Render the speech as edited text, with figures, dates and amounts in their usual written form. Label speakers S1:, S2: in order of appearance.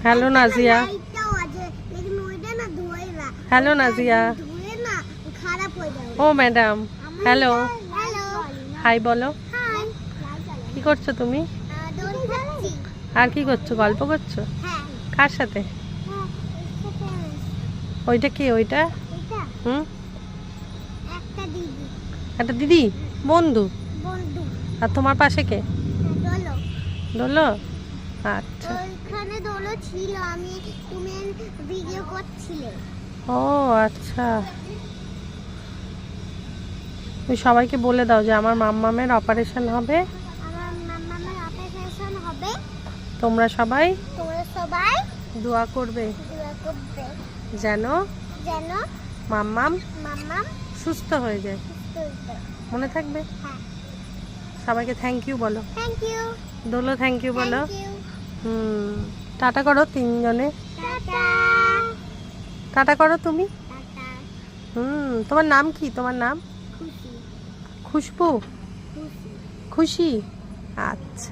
S1: Hello Nazia. Hello Nazia. ओ madam hello hi बोलो। কি করছো তুমি? আর কি করছো? গল্প করছো কার সাথে? ওইটা কে? ওইটা হুম একটা দিদি বন্ধু। আর তোমার পাশে কে? দোলো। আচ্ছা
S2: ওইখানে দোলো ছিল, আমি তুমি ভিডিও করছিলে।
S1: ও আচ্ছা, তুমি সবাইকে বলে দাও যে আমার মাম্মামের অপারেশন হবে,
S2: আমার মামার অপারেশন হবে,
S1: তোমরা সবাই
S2: দোয়া
S1: করবে
S2: করবে
S1: যেন
S2: যেন
S1: মাম্মাম
S2: মাম্মাম
S1: সুস্থ হয়ে যায়।
S2: সুস্থ হয়ে।
S1: মনে থাকবে?
S2: হ্যাঁ,
S1: সবাইকে থ্যাংক ইউ বলো।
S2: Thank you.
S1: দোলো থ্যাংক ইউ বলো।
S2: Thank you.
S1: টাটা করো তিনজনে।
S2: টাটা।
S1: টাটা করো তুমি।
S2: টাটা।
S1: তোমার নাম কি? তোমার নাম?
S2: খুশি।
S1: খুশবু?
S2: খুশি।
S1: খুশি। আচ্ছা।